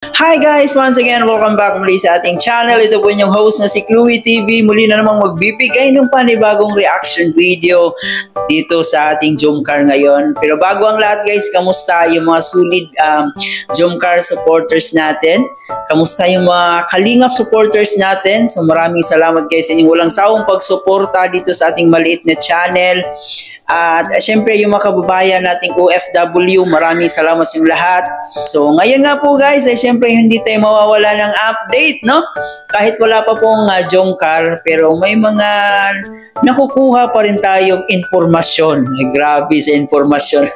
Hi guys! Once again, welcome back muli sa ating channel. Ito po inyong host na si Chloe TV. Muli na namang magbibigay ng panibagong reaction video dito sa ating Jomcar ngayon. Pero bago ang lahat guys, kamusta yung mga solid Jomcar supporters natin? Kamusta yung mga Kalingap supporters natin? So maraming salamat guys sa inyong walang sawang pagsuporta dito sa ating maliit na channel. At syempre yung mga kababayan nating OFW, maraming salamat sa inyong lahat. So ngayon nga po guys, ay syempre hindi tayo mawawala ng update, no? Kahit wala pa pong Jomcar, pero may mga nakukuha pa rin tayong informasyon. Ay, grabe sa informasyon.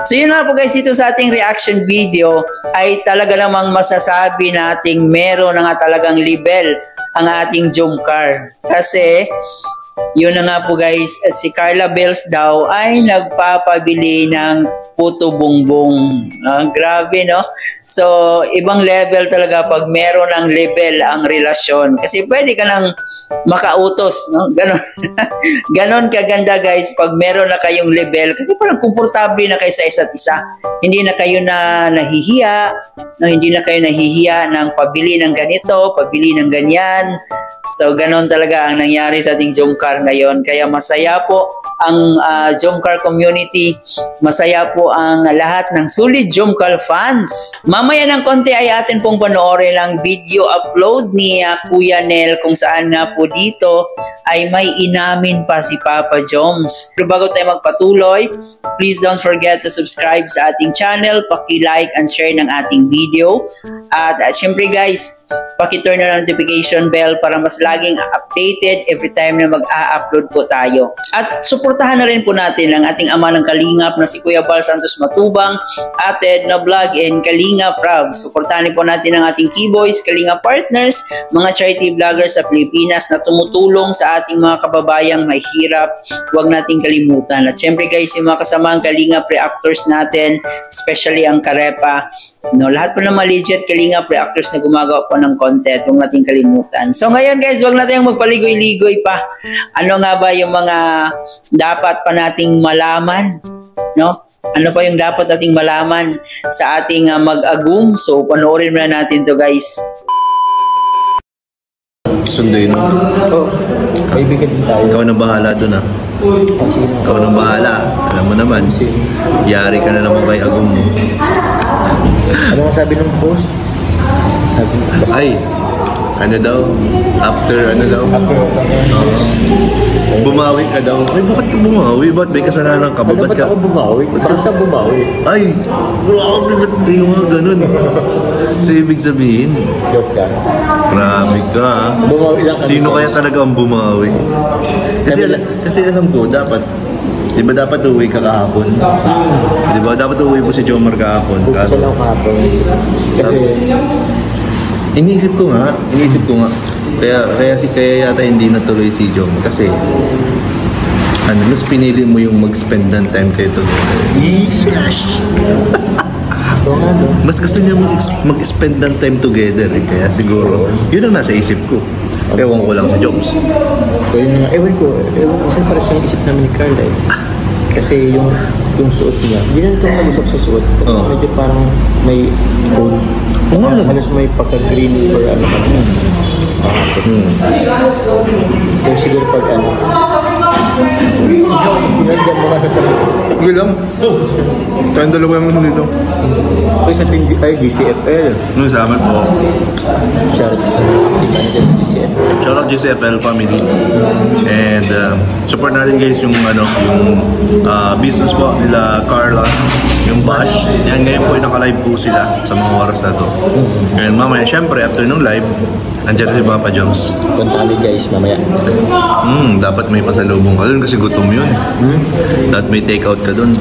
So yun nga po guys, dito sa ating reaction video ay talaga namang masasabi nating meron na nga talagang level ang ating Jomcar. Kasi yun na nga po guys, si Carla Bells daw ay nagpapabili ng puto bongbong. Grabe no? So, ibang level talaga pag meron ng level ang relasyon. Kasi pwede ka nang makautos, no? Ganon. Ganon kaganda guys pag meron na kayong level. Kasi parang komportable na kayo sa isa't isa. Hindi na kayo na nahihiya, no? Hindi na kayo nahihiya ng pabili ng ganito, pabili ng ganyan. So, ganon talaga ang nangyari sa ating Jomcar ngayon. Kaya masaya po ang Jomcar community. Masaya po ang lahat ng solid Jomcar fans. Mamaya ng konti ay atin pong panoorin ang video upload ni Kuya Nel kung saan nga po dito ay may inamin pa si Papa Joms. Pero bago tayo magpatuloy, please don't forget to subscribe sa ating channel, paki-like and share ng ating video. At syempre guys, paki-turn na notification bell para mas laging updated every time na mag-a-upload po tayo. At suportahan na rin po natin ang ating ama ng Kalingap na si Kuya Bal Santos Matubang, Ate Edna Vlog and Kalingap Rob. Suportahan po natin ang ating Keyboys, Kalingap Partners, mga charity vloggers sa Pilipinas na tumutulong sa ating mga kababayang may hirap. Huwag nating kalimutan. At syempre guys, yung mga kasamang Kalingap reactors natin, especially ang Karepa, no, lahat po ng mga legit Kalingap reactors na gumagawa po ng content, huwag nating kalimutan. So ngayon guys, huwag natin magpaligoy-ligoy pa. Ano nga ba yung mga dapat pa nating malaman, no? Ano pa yung dapat nating malaman sa ating mag-agum? So panoorin muna natin to guys. Sunduin mo. Oo. Kaibigan din tayo. Ikaw na bahala doon ah. Ikaw na bahala. Alam mo naman, yari ka na naman kay agum mo. Ano nga sabi ng post? Sabi, ay, ano daw? After bumawi ka daw. Ay, bakit ka bumawi? Ba't may kasalanan ka? Ano ba't ako bumawi? Bakit ka bumawi? Ay, grabe ba't yung mga ganun? So, ibig sabihin, Joke ka. grabe ka. Bumawi lang. Sino kaya talaga ang bumawi? Kasi alam ko, di ba dapat uwi ka kahapon? Di ba dapat uwi mo si Jomar kahapon? Buksan lang kahapon. Kasi Iniisip ko nga. Kaya yata hindi natuloy si Jom kasi mas pinili mo yung mag-spend ng time kayo together. Yes! Mas gusto niya mag-spend ng time together kaya siguro yun ang nasa isip ko. Ewan ko lang sa Joms. ewan ko, kasi para sa isip namin ni Carla eh. Kasi yung suot niya, hindi na ito mag-usap sa suot. Medyo parang may gold. Halos may pagka-green or ano ka naman. Kaya siguro pag ano. Pinagyan mo nga sa tabi. Okay lang. Tayong dalawa yung ano dito. Kaya sa team GCFL. Salamat po. Shout GCFL. Shout out GCFL family. And support natin guys yung business po nila Carla, yung Bash. Yan ngayon po naka-live po sila sa mga oras na to. And mamaya syempre after nung live, nandiyan si Papa Joms. Punta kami guys mamaya. Dapat may pasalubong ka dun kasi gutom yun. Dapat may take out ka dun.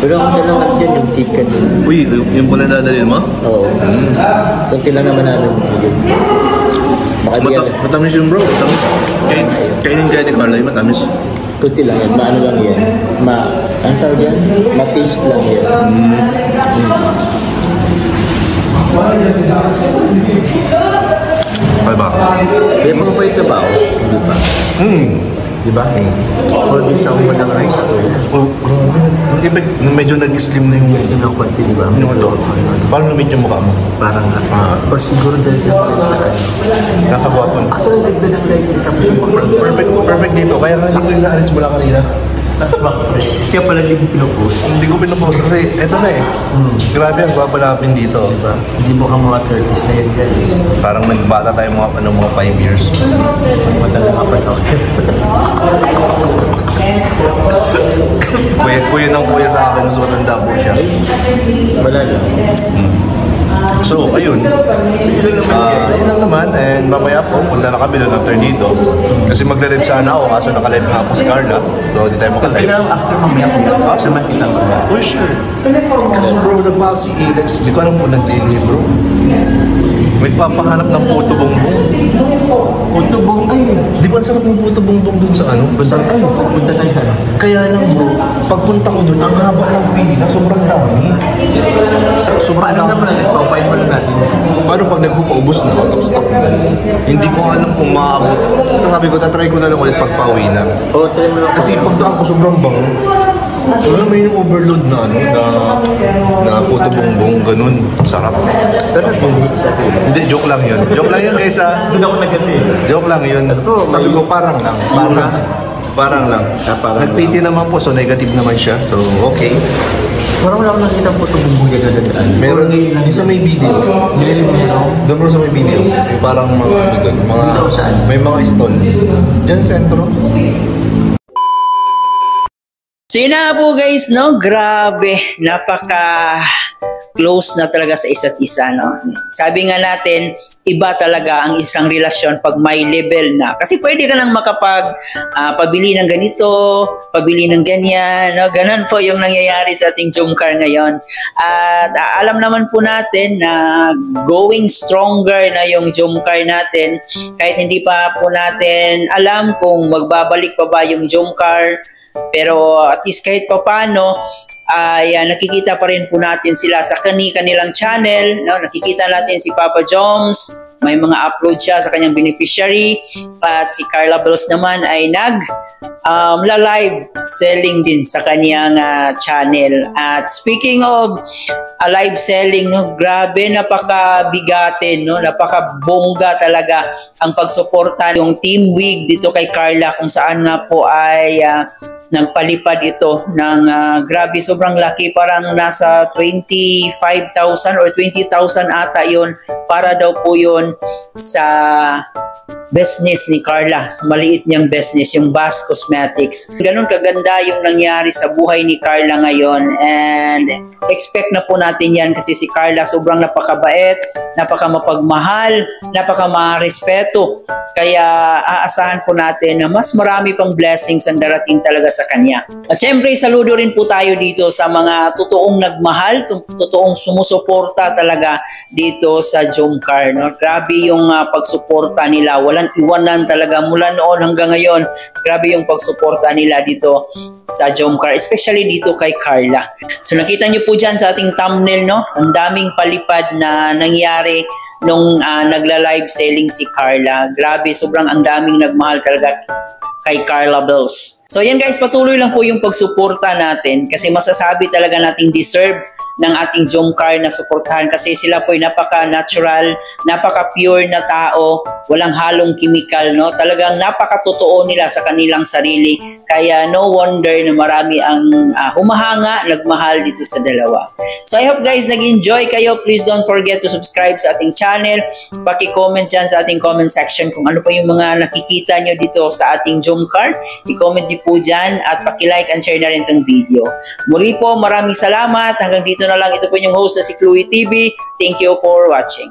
Pero ang dalang dyan yung ticket dun. Uy, yung pala dadalhin mo? Oo. Kunti lang naman namin. Matamis yun bro, matamis. Kainin dyan ni Carla yung matamis. Kunti lang yan, maano lang yan. Ano tawag yan? Ma-taste lang yan. Kaya ba? Kaya mga pa ito ba? Hindi ba? Di ba? For this sa walang rice ko. Medyo nag-slim na yung Yun ang konti, di ba? Ano ito? Parang lumit yung mukha mo. Parang, or siguro dahil yan sa Nakagwapo. actually, nagda ng lighting tapos yung Perfect dito. Kaya nga hindi ko yung naalis mula kanina. kaya pala hindi mo pinupost. Hindi ko pinupost kasi eto na eh. Grabe ang gwapa namin dito. Diba? Hindi mo ka mga 30s na yun, guys. Parang nagbata tayo mga 5 years. Mas matagal ka pa to. Kuya ng kuya sa akin, mas matanda po siya. Wala lang. So, ayun. Yun lang naman. And mamaya po, punta na kami doon after dito. Kasi magla-live sana ako, kaso naka-live nga po si Carla. So, hindi tayo makalive. Kailangan after mamaya kung naman kita mamaya. Oh, sure. Kasi bro, nagbago si Alex. Hindi ko alam kung nag-live bro. May papahanap ng puto bongbong. Puto bong, ay. Di ba ang sarap ng puto bongbong dun sa ano? Ay, punta tayo sa ano. Kaya lang bro, pagpunta ko dun, ang haba ng pila, sobrang dami. Sobrang Paano dami. naman natin? Paupay mo lang natin. Paano pag nagpupaubos na ako, tapos takbo? Hindi ko alam kung maabot. Sabi ko, tatry ko na lang ulit pagpauwi na. Oo, tayo mo lang. Kasi pagdaan ko sobrang bango. Wala may yung overload na ano, na puto bongbong, ganun. Sarap. Pero bumili sa atin. Hindi, joke lang yun. Joke lang yun guys ha. Doon ako naganda eh. Joke lang yun. Sabi ko, parang lang. Parang lang. Parang Nag-PT naman po, so negative naman siya. So, okay. Parang wala akong nakita puto bong yan na dadaan. Meron yung sa may video. Nililim mo yun ako. Doon bro sa may video. May parang mga ano doon. Mga, Dito saan? may mga stall. Diyan sentro. So yun na po guys, no? Grabe, napaka close na talaga sa isa't isa, no? Sabi nga natin, iba talaga ang isang relasyon pag may level na. Kasi pwede ka lang pabili ng ganito, pabili ng ganyan, no? Ganun po yung nangyayari sa ating Jomcar ngayon. At alam naman po natin na going stronger na yung Jomcar natin, kahit hindi pa po natin alam kung magbabalik pa ba yung Jomcar. Pero at least kahit pa paano, ay nakikita pa rin po natin sila sa kanilang channel. No? Nakikita natin si Papa Joms, may mga upload siya sa kanyang beneficiary. At si Carla Bells naman ay live selling din sa kanyang channel. At speaking of live selling, no, grabe, napakabigatin, no? Napakabongga talaga ang pagsuporta ng Team Wig dito kay Carla, kung saan nga po ay nagpalipad ito ng grabe, sobrang laki, parang nasa 25,000 or 20,000 ata yon, para daw po yon sa business ni Carla, sa maliit niyang business, yung Bass Cosmetics. Ganun kaganda yung nangyari sa buhay ni Carla ngayon, and expect na po natin yan kasi si Carla sobrang napakabait, napakamapagmahal, napakamarespeto. Kaya aasahan po natin na mas marami pang blessings ang darating talaga sa kanya. At syempre, saludo rin po tayo dito sa mga totoong nagmahal, totoong sumusuporta talaga dito sa Jomcar. No? Grabe yung pagsuporta nila. Walang iwanan talaga mula noon hanggang ngayon. Grabe yung pagsuporta nila dito sa Jomcar, especially dito kay Carla. So nakita nyo po dyan sa ating thumbnail, no? Ang daming palipad na nangyari nung nagla-live selling si Carla. Grabe, sobrang ang daming nagmahal talaga kay Carla Bells. So yan guys, patuloy lang po yung pagsuporta natin kasi masasabi talaga nating deserve ng ating Jomcar na suportahan kasi sila po ay napaka-natural, napaka-pure na tao, walang halong chemical, no? Talagang napaka-totoo nila sa kanilang sarili. Kaya no wonder na marami ang humahanga, nagmahal dito sa dalawa. So I hope guys nag-enjoy kayo. Please don't forget to subscribe sa ating channel. Paki-comment dyan sa ating comment section kung ano pa yung mga nakikita nyo dito sa ating Jomcar. I-comment nyo po dyan at paki-like and share na rin itong video. Muli po, maraming salamat. Hanggang dito na lang. Ito po yung host na si Chloe TV. Thank you for watching.